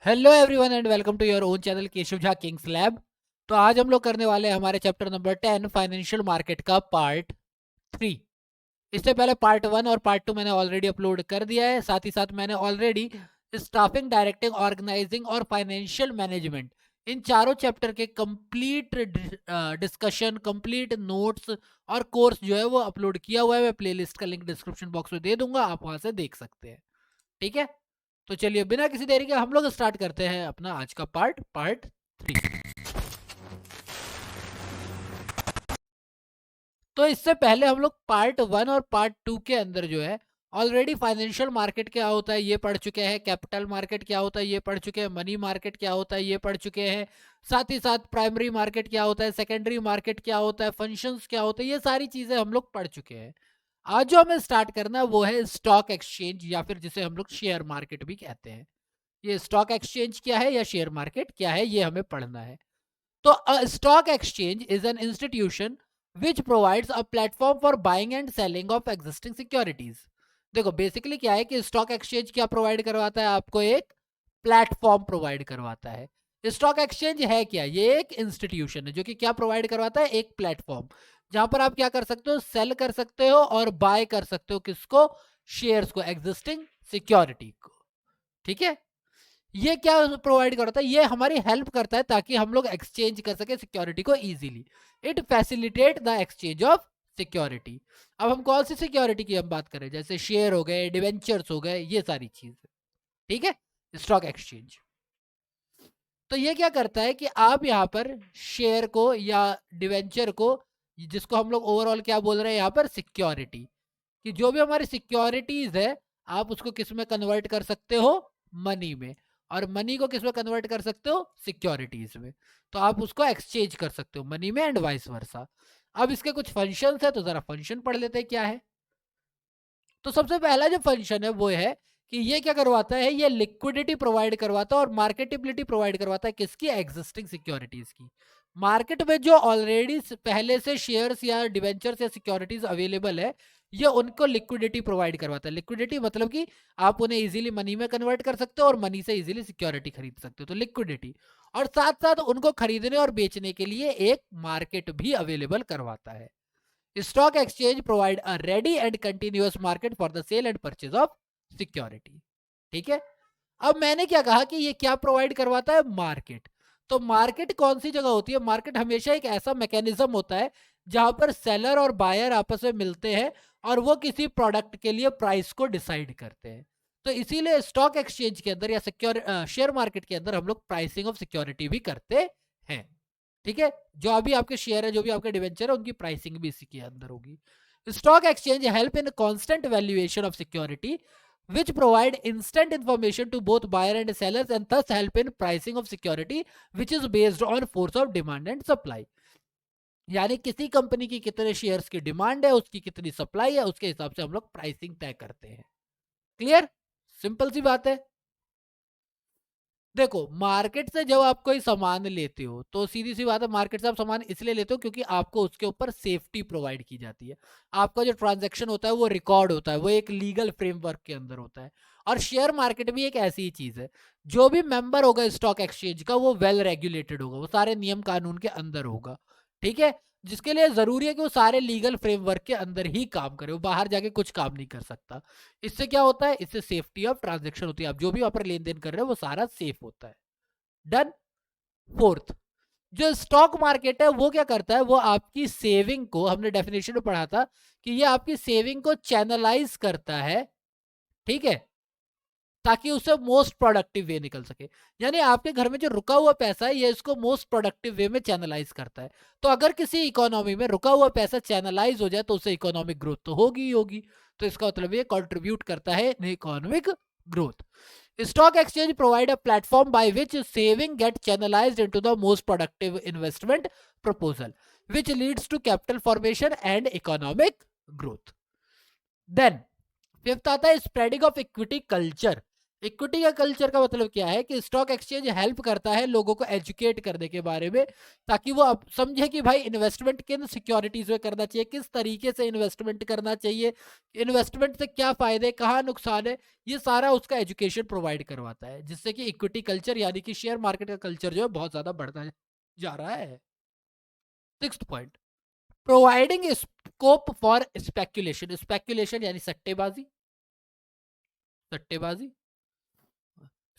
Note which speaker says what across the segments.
Speaker 1: Hello everyone and welcome to your own channel Keshav Jha Kings Lab. तो आज हम लोग करने वाले हैं हमारे चैप्टर नंबर 10 फाइनेंशियल मार्केट का पार्ट 3। इससे पहले पार्ट 1 और पार्ट 2 मैंने ऑलरेडी अपलोड कर दिया है। साथ ही साथ मैंने ऑलरेडी स्टाफिंग, डायरेक्टिंग, ऑर्गेनाइजिंग और फाइनेंशियल मैनेजमेंट, इन चारों चैप्टर के कंप्लीट डिस्कशन, कंप्लीट नोट्स और कोर्स जो है वो अपलोड किया हुआ है। मैं प्लेलिस्ट का लिंक डिस्क्रिप्शन बॉक्स में दे दूंगा, आप वहां से देख सकते हैं। ठीक है, तो चलिए बिना किसी देरी के हम लोग स्टार्ट करते हैं अपना आज का पार्ट 3। तो इससे पहले हम लोग पार्ट 1 और पार्ट 2 के अंदर जो है ऑलरेडी फाइनेंशियल मार्केट क्या होता है ये पढ़ चुके हैं, कैपिटल मार्केट क्या होता है ये पढ़ चुके हैं, मनी मार्केट क्या होता है ये पढ़ चुके हैं। साथ ही साथ प्राइमरी मार्केट क्या होता है, सेकेंडरी मार्केट क्या होता है, फंक्शंस क्या होते हैं, ये सारी चीजें हम लोग पढ़ चुके हैं। आज जो हमें स्टार्ट करना है वो है स्टॉक एक्सचेंज, या फिर जिसे हम लोग शेयर मार्केट भी कहते हैं। ये स्टॉक एक्सचेंज क्या है या शेयर मार्केट क्या है ये हमें पढ़ना है। तो stock exchange is an institution which provides a platform for buying and selling of existing securities. देखो बेसिकली क्या है कि स्टॉक एक्सचेंज क्या प्रोवाइड करवाता है, आपको एक प्लेटफॉर्म प्रोवाइड करवाता है। स्टॉक एक्सचेंज है क्या, ये एक इंस्टीट्यूशन है जो कि क्या प्रोवाइड करवाता है, एक प्लेटफॉर्म जहां पर आप क्या कर सकते हो, सेल कर सकते हो और बाय कर सकते हो, किसको, शेयर्स को, एग्जिस्टिंग सिक्योरिटी को। ठीक है, ये क्या प्रोवाइड करता है, ये हमारी हेल्प करता है ताकि हम लोग एक्सचेंज कर सके सिक्योरिटी को easily. It facilitate the exchange of security. अब हम कौन सी सिक्योरिटी की हम बात करें, जैसे शेयर हो गए, डिवेंचर्स हो गए, ये सारी चीजें। ठीक है, स्टॉक एक्सचेंज। तो ये क्या करता है कि आप यहाँ पर शेयर को या डिवेंचर को, जिसको हम लोग ओवरऑल क्या बोल रहे हैं यहाँ पर, सिक्योरिटी, कि जो भी हमारी सिक्योरिटीज है आप उसको किस में कन्वर्ट कर सकते हो, मनी में। और मनी को किस में कन्वर्ट कर सकते हो, सिक्योरिटीज में। तो आप उसको एक्सचेंज कर सकते हो मनी में एंड वाइस वर्सा। अब इसके कुछ फंक्शंस है, तो जरा फंक्शन पढ़ लेते हैं क्या है। तो सबसे पहला जो फंक्शन है वो है कि ये क्या करवाता है, ये लिक्विडिटी प्रोवाइड करवाता है और मार्केटेबिलिटी प्रोवाइड करवाता है, किसकी, एग्जिस्टिंग सिक्योरिटीज की। मार्केट में जो ऑलरेडी पहले से शेयर्स या डिवेंचर्स या सिक्योरिटीज अवेलेबल है, ये उनको लिक्विडिटी प्रोवाइड करवाता है। लिक्विडिटी मतलब कि आप उन्हें इजीली मनी में कन्वर्ट कर सकते हो और मनी से इजीली सिक्योरिटी खरीद सकते हो, तो लिक्विडिटी। और साथ साथ उनको खरीदने और बेचने के लिए एक मार्केट भी अवेलेबल करवाता है। Stock exchange provide a ready and continuous market for the sale and purchase of security. ठीक है, अब मैंने क्या कहा कि ये क्या प्रोवाइड करवाता है, मार्केट। तो मार्केट कौन सी जगह होती है, मार्केट हमेशा एक ऐसा मैकेनिज्म होता है जहां पर सेलर और बायर आपस में मिलते हैं और वो किसी प्रोडक्ट के लिए प्राइस को डिसाइड करते हैं। तो इसीलिए स्टॉक एक्सचेंज के अंदर या शेयर मार्केट के अंदर हम लोग प्राइसिंग ऑफ सिक्योरिटी भी करते हैं। ठीक है, जो अभी आपके शेयर है, जो भी आपके डिवेंचर है, उनकी प्राइसिंग भी इसी के अंदर होगी। Stock exchange help in constant valuation of security which provide instant information to both buyer and sellers and thus help in pricing of security which is based on force of demand and supply। यानी किसी company की कितने shares की demand है, उसकी कितनी supply है, उसके हिसाब से हम लोग प्राइसिंग तय करते हैं। क्लियर, सिंपल सी बात है। देखो मार्केट से जब आप कोई सामान लेते हो तो सीधी सी बात है, मार्केट से आप सामान इसलिए लेते हो क्योंकि आपको उसके ऊपर सेफ्टी प्रोवाइड की जाती है। आपका जो ट्रांजैक्शन होता है वो रिकॉर्ड होता है, वो एक लीगल फ्रेमवर्क के अंदर होता है। और शेयर मार्केट भी एक ऐसी ही चीज है, जो भी मेंबर होगा स्टॉक एक्सचेंज का वो वेल रेगुलेटेड होगा, वो सारे नियम कानून के अंदर होगा। ठीक है, जिसके लिए जरूरी है कि वो सारे लीगल फ्रेमवर्क के अंदर ही काम करे, वो बाहर जाके कुछ काम नहीं कर सकता। इससे क्या होता है, इससे सेफ्टी ऑफ ट्रांजेक्शन होती है, आप जो भी वहां पर लेन देन कर रहे हो वो सारा सेफ होता है। डन। फोर्थ, जो स्टॉक मार्केट है वो क्या करता है, वो आपकी सेविंग को, हमने डेफिनेशन में पढ़ा था कि ये आपकी सेविंग को चैनलाइज करता है। ठीक है, ताकि उसे मोस्ट प्रोडक्टिव वे निकल सके। यानी आपके घर में जो रुका हुआ पैसा है ये इसको मोस्ट प्रोडक्टिव वे में चैनलाइज करता है। तो अगर किसी इकोनॉमी में रुका हुआ पैसा चैनलाइज हो जाए तो उससे इकोनॉमिक ग्रोथ तो होगी ही होगी। तो इसका मतलब ये कंट्रीब्यूट करता है economic growth. Stock exchange provide a platform by which saving get channelised into the most productive investment proposal which leads to capital formation and economic growth. Then fifth आता है spreading of equity culture. Equity का culture का मतलब क्या है कि stock exchange help करता है लोगों को एजुकेट करने के बारे में, ताकि वो अब समझे कि भाई इन्वेस्टमेंट किन सिक्योरिटीज में करना चाहिए, किस तरीके से इन्वेस्टमेंट करना चाहिए, इन्वेस्टमेंट से क्या फायदे, कहाँ नुकसान है, ये सारा उसका एजुकेशन प्रोवाइड करवाता है, जिससे कि इक्विटी कल्चर यानी कि शेयर मार्केट का कल्चर जो है बहुत ज्यादा बढ़ता जा रहा है। Sixth point, providing scope for speculation. Speculation यानी सट्टेबाजी। सट्टेबाजी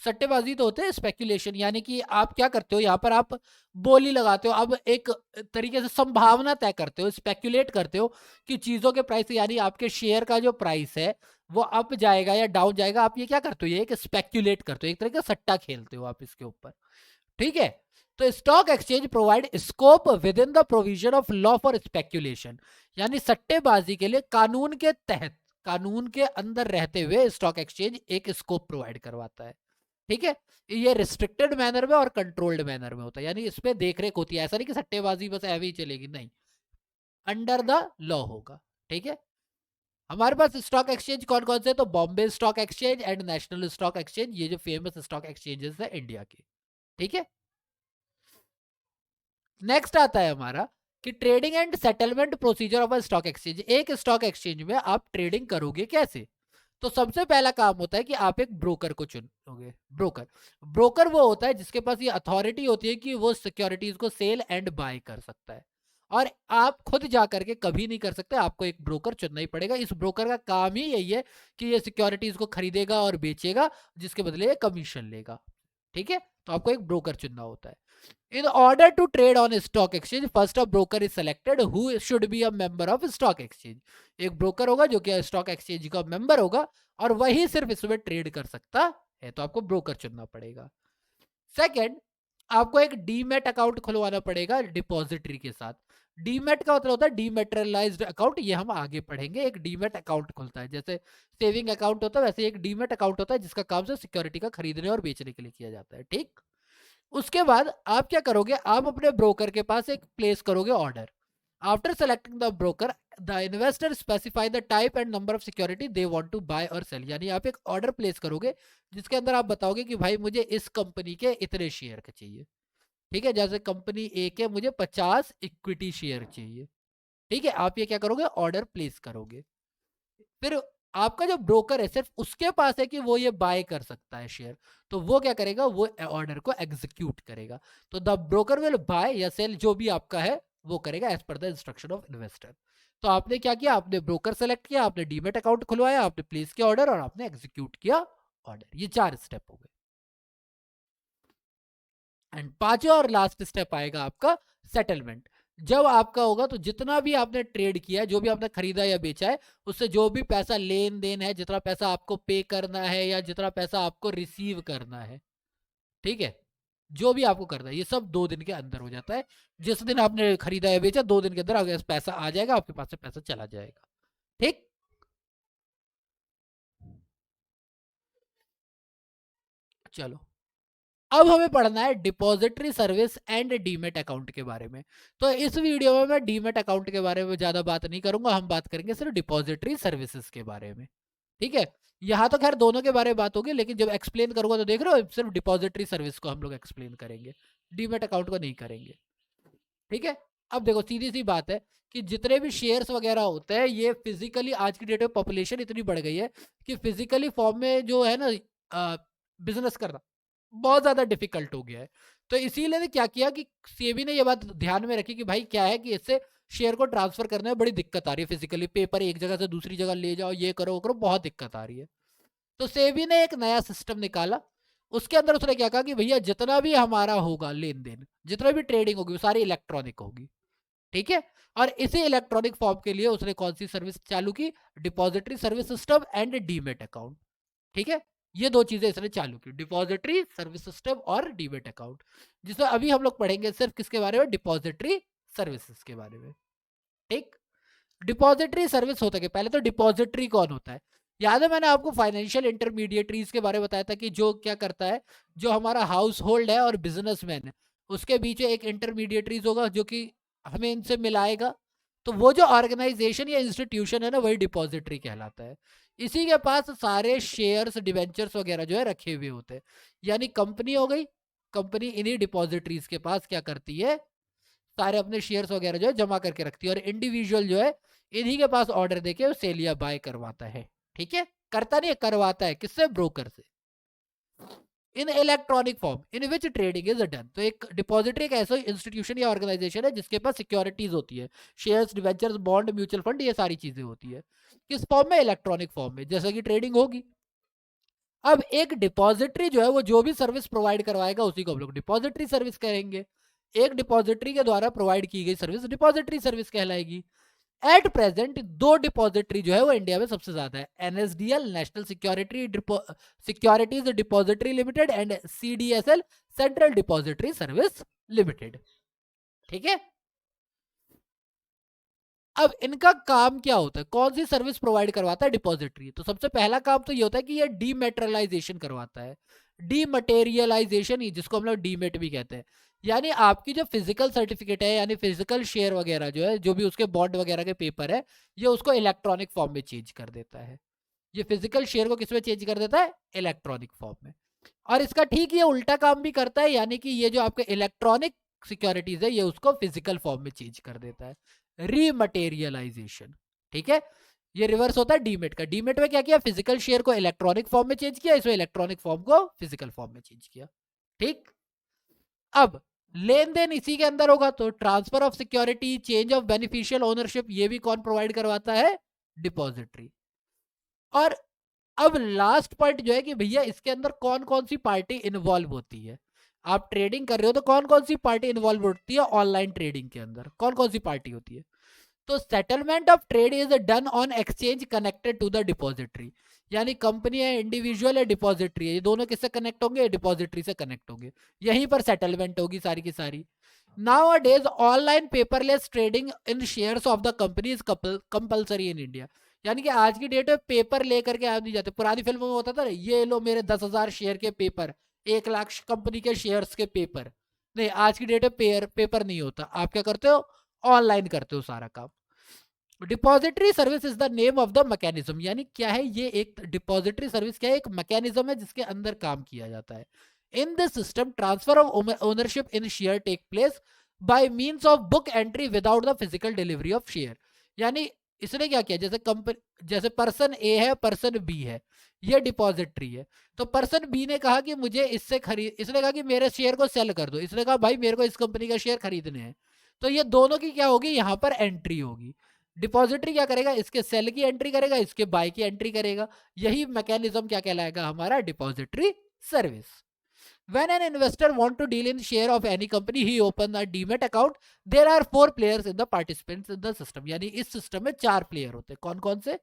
Speaker 1: सट्टेबाजी तो होते हैं स्पेक्यूलेशन, यानी कि आप क्या करते हो, यहाँ पर आप बोली लगाते हो, अब एक तरीके से संभावना तय करते हो, स्पेक्यूलेट करते हो कि चीजों के प्राइस, यानी आपके शेयर का जो प्राइस है वो अप जाएगा या डाउन जाएगा। आप ये क्या करते हो, ये एक स्पेक्यूलेट करते हो, एक तरह का सट्टा खेलते हो आप इसके ऊपर। ठीक है, तो stock exchange provide scope with in the provision of law for speculation, यानी सट्टेबाजी के लिए कानून के तहत, कानून के अंदर रहते हुए स्टॉक एक्सचेंज एक स्कोप प्रोवाइड करवाता है। ठीक है, ये रिस्ट्रिक्टेड मैनर में और कंट्रोल्ड मैनर में होता है, यानी इस पे देखरेख होती है, ऐसा नहीं कि सट्टेबाजी बस ऐसे ही चलेगी, नहीं, अंडर द लॉ होगा। ठीक है, हमारे पास स्टॉक एक्सचेंज कौन कौन से, तो Bombay stock exchange and national stock exchange, ये जो फेमस स्टॉक एक्सचेंजेस है इंडिया के। ठीक है, नेक्स्ट आता है हमारा कि trading and settlement procedure of a stock exchange. एक स्टॉक एक्सचेंज में आप ट्रेडिंग करोगे कैसे, तो सबसे पहला काम होता है कि आप एक ब्रोकर को चुनोगे। ब्रोकर, ब्रोकर वो होता है जिसके पास ये अथॉरिटी होती है कि वो सिक्योरिटीज को सेल एंड बाय कर सकता है, और आप खुद जा करके कभी नहीं कर सकते, आपको एक ब्रोकर चुनना ही पड़ेगा। इस ब्रोकर का काम ही यही है कि ये सिक्योरिटीज को खरीदेगा और बेचेगा, जिसके बदले ये कमीशन लेगा। ठीक है, तो आपको एक ब्रोकर चुनना होता है। In order to trade on a stock exchange, first a broker is selected who should be a member of stock exchange। एक ब्रोकर होगा जो कि स्टॉक एक्सचेंज का मेंबर होगा, और वही सिर्फ इसमें ट्रेड कर सकता है, तो आपको ब्रोकर चुनना पड़ेगा। सेकंड, आपको एक डीमेट अकाउंट खुलवाना पड़ेगा डिपॉजिटरी के साथ। डीमेट का मतलब होता है डीमेटेरियलाइज्ड अकाउंट, ये हम आगे पढ़ेंगे। एक डीमेट अकाउंट खुलता है, जैसे सेविंग अकाउंट होता है वैसे एक डीमेट अकाउंट होता है, जिसका काम से सिक्योरिटी का खरीदने और बेचने के लिए किया जाता है। ठीक, उसके बाद आप क्या करोगे, आप अपने ब्रोकर के पास एक प्लेस करोगे order. After selecting the broker, the investor specify the type and number of security they want to buy or sell, यानी आप एक ऑर्डर प्लेस करोगे जिसके अंदर आप बताओगे कि भाई मुझे इस कंपनी के इतने शेयर के चाहिए। ठीक है, जैसे कंपनी ए के मुझे 50 इक्विटी शेयर चाहिए। ठीक है, आप ये क्या करोगे, ऑर्डर प्लेस करोगे। फिर आपका जो ब्रोकर है सिर्फ उसके पास है कि वो ये बाय कर सकता है शेयर, तो वो क्या करेगा, वो ऑर्डर को एग्जीक्यूट करेगा। तो द ब्रोकर विल बाय या सेल, जो भी आपका है वो करेगा as per the instruction of investor. तो आपने क्या किया, आपने ब्रोकर सेलेक्ट किया, आपने डीमेट अकाउंट खुलवाया, आपने प्लेस किया ऑर्डर, और आपने एग्जीक्यूट किया ऑर्डर। ये 4 स्टेप हो गए। एंड पांचवा और लास्ट स्टेप आएगा आपका सेटलमेंट। जब आपका होगा तो जितना भी आपने ट्रेड किया है, जो भी आपने खरीदा या बेचा है, उससे जो भी पैसा लेन देन है, जितना पैसा आपको पे करना है या जितना पैसा आपको रिसीव करना है, ठीक है, जो भी आपको करना है, ये सब 2 दिन के अंदर हो जाता है। जिस दिन आपने खरीदा या बेचा 2 दिन के अंदर आपके पैसा आ जाएगा, आपके पास से पैसा चला जाएगा। ठीक, चलो, अब हमें पढ़ना है depository service and demat account के बारे में। तो इस वीडियो में मैं डीमेट अकाउंट के बारे में ज्यादा बात नहीं करूंगा, हम बात करेंगे सिर्फ डिपॉजिटरी सर्विसेज के बारे में। ठीक है, यहाँ तो खैर दोनों के बारे में बात होगी, लेकिन जब एक्सप्लेन करूंगा तो देख रहे हो सिर्फ डिपॉजिटरी सर्विस को हम लोग एक्सप्लेन करेंगे, डीमेट अकाउंट को नहीं करेंगे। ठीक है, अब देखो सीधी सी बात है कि जितने भी शेयर्स वगैरह होते हैं, ये फिजिकली आज की डेट में पॉपुलेशन इतनी बढ़ गई है कि फिजिकली फॉर्म में जो है ना बिजनेस करना बहुत ज़्यादा डिफिकल्ट हो गया है। तो इसीलिए ने क्या किया कि सेबी ने ये बात ध्यान में रखी कि भाई क्या है कि इससे शेयर को ट्रांसफर करने में बड़ी दिक्कत आ रही है, फिजिकली पेपर एक जगह से दूसरी जगह ले जाओ, ये करो वो करो, बहुत दिक्कत आ रही है। तो सेबी ने एक नया सिस्टम निकाला। उसके अंदर उसने क्या कहा कि भैया जितना भी हमारा होगा लेन देन, जितना भी ट्रेडिंग होगी वो सारी इलेक्ट्रॉनिक होगी। ठीक है, और इसी इलेक्ट्रॉनिक फॉर्म के लिए उसने कौन सी सर्विस चालू की, depository service system and demat account. ठीक है, ये 2 चीजें इसने चालू की, डिपॉजिटरी सर्विस सिस्टम और डीमेट अकाउंट, जिसमें अभी हम लोग पढ़ेंगे सिर्फ किसके बारे में, डिपॉजिटरी सर्विसेज के बारे में। ठीक, डिपॉजिटरी सर्विस होता है, पहले तो डिपॉजिटरी कौन होता है, याद है मैंने आपको फाइनेंशियल इंटरमीडिएटरीज के बारे में बताया था कि जो क्या करता है, जो हमारा हाउस होल्ड है और बिजनेसमैन है, उसके बीच एक इंटरमीडिएटरीज होगा जो कि हमें इनसे मिलाएगा। तो वो जो ऑर्गेनाइजेशन या इंस्टीट्यूशन है ना, वही डिपॉजिटरी कहलाता है। इसी के पास सारे शेयर्स डिवेंचर्स वगैरह जो है रखे हुए होते हैं। यानी कंपनी हो गई, कंपनी इन्हीं डिपॉजिटरीज के पास क्या करती है, सारे अपने शेयर्स वगैरह जो है जमा करके रखती है, और इंडिविजुअल जो है इन्हीं के पास ऑर्डर देके सेल या बाय करवाता है। ठीक है, करता नहीं है, करवाता है। किससे? ब्रोकर से। इन electronic form in which trading is done. तो एक डिपॉजिटरी एक ऐसा इंस्टीट्यूशन या ऑर्गेनाइजेशन है जिसके पास सिक्योरिटीज होती है, shares, debentures, bond, mutual fund, ये सारी चीजें होती है। किस फॉर्म में? इलेक्ट्रॉनिक फॉर्म में, जैसे कि ट्रेडिंग होगी। अब एक डिपॉजिटरी जो है वो जो भी सर्विस प्रोवाइड करवाएगा उसी को हम लोग डिपॉजिटरी सर्विस कहेंगे। एक डिपॉजिटरी के द्वारा प्रोवाइड की गई सर्विस डिपॉजिटरी सर्विस कहलाएगी। एट प्रेजेंट दो डिपॉजिटरी जो है वो इंडिया में सबसे ज्यादा है, NSDL National Securities Depository Limited and CDSL Central Depository Service Limited. ठीक है, अब इनका काम क्या होता है, कौन सी सर्विस प्रोवाइड करवाता है डिपॉजिटरी? तो सबसे पहला काम तो ये होता है कि ये डीमेटेरियलाइजेशन करवाता है। डीमटेरियलाइजेशन ही, जिसको हम लोग डीमेट भी कहते हैं, यानी आपकी जो फिजिकल सर्टिफिकेट है, यानी फिजिकल शेयर वगैरह जो है, जो भी उसके बॉन्ड वगैरह के पेपर है, ये उसको इलेक्ट्रॉनिक फॉर्म में चेंज कर देता है। ये फिजिकल शेयर को किस में चेंज कर देता है? इलेक्ट्रॉनिक फॉर्म में। और इसका ठीक ये उल्टा काम भी करता है, यानी कि ये जो आपके इलेक्ट्रॉनिक सिक्योरिटीज है, ये उसको फिजिकल फॉर्म में चेंज कर देता है, रीमटेरियलाइजेशन। ठीक है, ये रिवर्स होता है डीमेट का। डीमेट में क्या किया? फिजिकल शेयर को इलेक्ट्रॉनिक फॉर्म में चेंज किया, इसमें इलेक्ट्रॉनिक फॉर्म को फिजिकल फॉर्म में चेंज किया। ठीक, अब लेन देन इसी के अंदर होगा, तो transfer of security, change of beneficial ownership, ये भी कौन प्रोवाइड करवाता है? डिपॉजिटरी। और अब लास्ट पॉइंट जो है कि भैया इसके अंदर कौन कौन सी पार्टी इन्वॉल्व होती है। आप ट्रेडिंग कर रहे हो तो कौन कौन सी पार्टी इन्वॉल्व होती है ऑनलाइन ट्रेडिंग के अंदर? कौन कौन सी पार्टी होती है? तो settlement of trade is done on exchange connected to the depository. यानी कंपनी है, इंडिविजुअल है, डिपॉजिटरी है, ये दोनों किससे कनेक्ट होंगे? डिपॉजिटरी से कनेक्ट होंगे। यहीं पर सेटलमेंट होगी सारी की सारी। Now a days online paperless trading in shares of the company is compulsory in India. यानी कि आज की डेट में पेपर लेकर के आप नहीं जाते। पुरानी फिल्मों में होता था, ये लो मेरे 10,000 शेयर के पेपर, 1 लाख कंपनी के शेयर्स के पेपर। नहीं, आज की डेट में पेपर नहीं होता। आप क्या करते हो? ऑनलाइन करते हो सारा काम। Depository service is the name of the mechanism. यानी क्या है ये? एक डिपॉजिटरी सर्विस क्या है? एक मैकेनिज्म है जिसके अंदर काम किया जाता है। In this system transfer of ownership in share take place by means of book entry without the physical delivery of share. यानी इसने क्या किया, जैसे कंपनी, जैसे पर्सन ए है, पर्सन बी है, ये डिपॉजिटरी है। तो पर्सन बी ने कहा कि मुझे इससे खरीद, इसने कहा कि मेरे शेयर को सेल कर दो, इसने कहा भाई मेरे को इस कंपनी का शेयर खरीदने हैं। तो ये दोनों की क्या होगी? यहाँ पर एंट्री होगी। डिपॉजिटरी क्या करेगा? इसके सेल की एंट्री करेगा, इसके बाय की एंट्री करेगा। यही मैकेनिज्म क्या कहलाएगा? हमारा depository service. When an investor want to deal in share of any company, he open a demat account. There are 4 players in the participants in the system. यानी इस सिस्टम में 4 player होते हैं। कौन कौन से?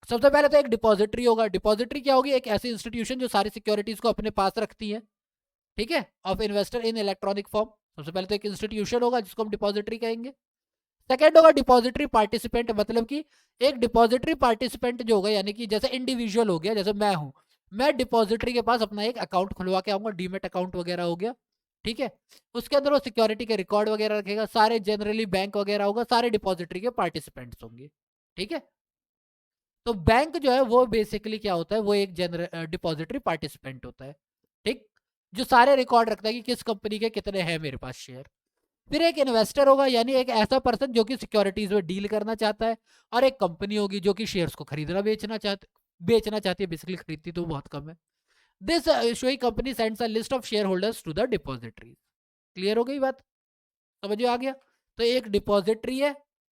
Speaker 1: सबसे पहले तो एक डिपॉजिटरी होगा। डिपॉजिटरी क्या होगी? एक ऐसी इंस्टीट्यूशन जो सारी सिक्योरिटीज को अपने पास रखती है। ठीक है, of investor in electronic form. सबसे पहले तो एक इंस्टीट्यूशन होगा जिसको हम डिपॉजिटरी कहेंगे। सेकेंड होगा डिपॉजिटरी पार्टिसिपेंट, मतलब कि एक डिपॉजिटरी पार्टिसिपेंट जो होगा, यानी कि जैसे इंडिविजुअल हो गया, जैसे मैं हूं, मैं डिपॉजिटरी के पास अपना एक अकाउंट खुलवा के आऊंगा, डीमेट अकाउंट वगैरह हो गया। ठीक है, उसके अंदर वो सिक्योरिटी के रिकॉर्ड वगैरह रखेगा, सारे जनरली बैंक वगैरह होगा, सारे डिपॉजिटरी के पार्टिसिपेंट्स होंगे। ठीक है, तो बैंक जो है वो बेसिकली क्या होता है? वो एक जनरल डिपॉजिटरी पार्टिसिपेंट होता है। ठीक, जो सारे रिकॉर्ड रखता है कि किस कंपनी के कितने हैं मेरे पास शेयर। फिर एक इन्वेस्टर होगा, यानी एक ऐसा पर्सन जो कि सिक्योरिटीज में डील करना चाहता है। और एक कंपनी होगी जो कि शेयर्स को खरीदना बेचना चाहती है, बेसिकली खरीदती तो बहुत कम है। दिस शोई company sends a list of shareholders to the depository. Clear हो गई बात? समझ में आ गया? तो एक डिपॉजिटरी है,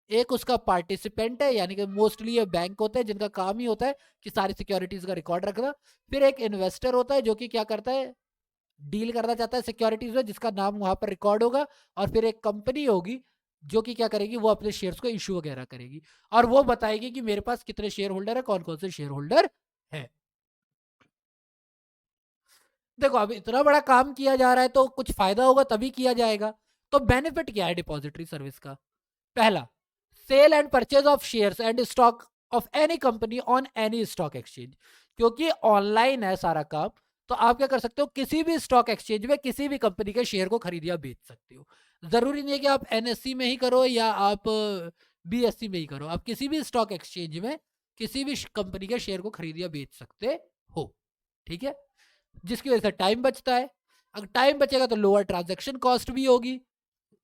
Speaker 1: एक उसका पार्टिसिपेंट है, यानी कि मोस्टली ये बैंक होते हैं जिनका काम ही होता है कि सारी सिक्योरिटीज का रिकॉर्ड रखना। फिर एक इन्वेस्टर होता है जो कि क्या करता है? डील करना चाहता है सिक्योरिटीज में, जिसका नाम वहां पर रिकॉर्ड होगा। और फिर एक कंपनी होगी जो कि क्या करेगी? वो अपने शेयर्स को इशू वगैरह करेगी और वो बताएगी कि मेरे पास कितने शेयर होल्डर है, कौन कौन से शेयर होल्डर है। देखो, अब इतना बड़ा काम किया जा रहा है तो कुछ फायदा होगा तभी किया जाएगा। तो बेनिफिट क्या है डिपॉजिटरी सर्विस का? पहला, sale and purchase of shares and stock of any company on any stock exchange. क्योंकि ऑनलाइन है सारा काम, तो आप क्या कर सकते हो? किसी भी स्टॉक एक्सचेंज में किसी भी कंपनी के शेयर को खरीद या बेच सकते हो। जरूरी नहीं है कि आप एनएससी में ही करो या आप BSE में ही करो। आप किसी भी स्टॉक एक्सचेंज में किसी भी कंपनी के शेयर को खरीद या बेच सकते हो, ठीक है, जिसकी वजह से टाइम बचता है। अगर टाइम बचेगा तो लोअर ट्रांजैक्शन कॉस्ट भी होगी।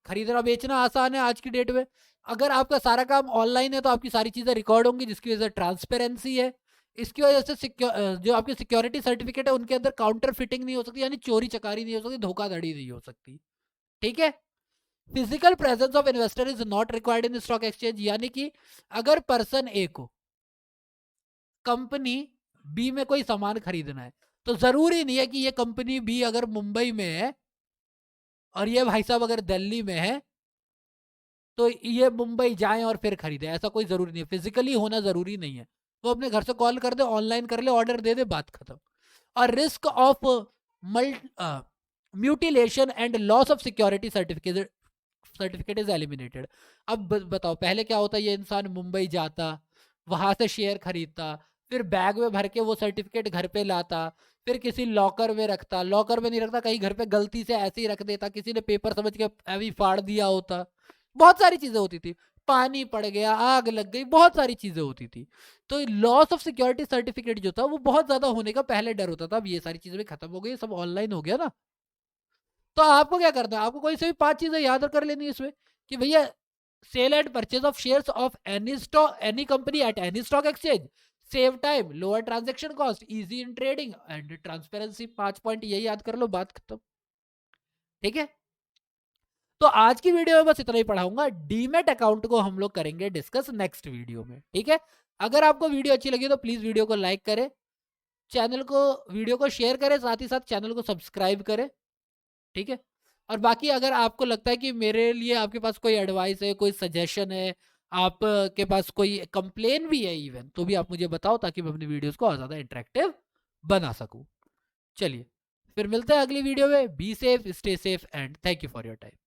Speaker 1: खरीदना बेचना आसान है आज की डेट में। अगर आपका सारा काम ऑनलाइन है तो आपकी सारी चीजें रिकॉर्ड होंगी, जिसकी वजह से ट्रांसपेरेंसी है। इसकी वजह से जो आपकी सिक्योरिटी सर्टिफिकेट है उनके अंदर काउंटर फिटिंग नहीं हो सकती, यानी चोरी चकारी नहीं हो सकती, धोखाधड़ी नहीं हो सकती, ठीक है। Physical presence of investor is not required in stock exchange, यानी कि अगर पर्सन ए को कंपनी बी में कोई सामान खरीदना है तो जरूरी नहीं है कि ये कंपनी बी अगर मुंबई में है और ये भाई साहब अगर दिल्ली में है तो ये मुंबई जाएं और फिर खरीदे, ऐसा कोई जरूरी नहीं है, फिजिकली होना जरूरी नहीं है। वो अपने घर से कॉल कर दे, ऑनलाइन कर ले, ऑर्डर दे दे, बात खत्म। और risk of mutilation and loss of security certificate is eliminated. अब बताओ, पहले क्या होता, ये इंसान मुंबई जाता, वहां से शेयर खरीदता, फिर बैग में भर के वो सर्टिफिकेट घर पे लाता, फिर किसी लॉकर में रखता, लॉकर में नहीं रखता, कहीं घर पे गलती से ऐसे ही रख देता, किसी ने पेपर समझ के अभी फाड़ दिया होता, बहुत सारी चीजें होती थी, पानी पड़ गया, आग लग गई, बहुत सारी चीजें होती थी। तो लॉस ऑफ सिक्योरिटी सर्टिफिकेट जो था वो बहुत ज्यादा होने का पहले डर होता था। अब ये सारी चीजें भी खत्म हो गई, सब ऑनलाइन हो गया ना। तो आपको क्या करना है, आपको कोई से भी 5 चीजें याद कर लेनी है इसमें कि भैया sale and purchase of shares of any company at any stock exchange, save time, lower transaction cost, easy in trading and transparency. 5 point यही याद कर लो, बात खत्म, ठीक है। तो आज की वीडियो में बस इतना ही पढ़ाऊंगा। डीमेट अकाउंट को हम लोग करेंगे डिस्कस नेक्स्ट वीडियो में, ठीक है। अगर आपको वीडियो अच्छी लगी तो प्लीज वीडियो को लाइक करें, चैनल को, वीडियो को शेयर करें, साथ ही साथ चैनल को सब्सक्राइब करें, ठीक है। और बाकी अगर आपको लगता है कि मेरे लिए आपके पास कोई एडवाइस है, कोई सजेशन है, आपके पास कोई कंप्लेन भी है इवन, तो भी आप मुझे बताओ ताकि मैं अपनी वीडियोस को और ज़्यादा इंटरेक्टिव बना सकूं। चलिए फिर मिलते हैं अगली वीडियो में। Be safe, stay safe and thank you for your time.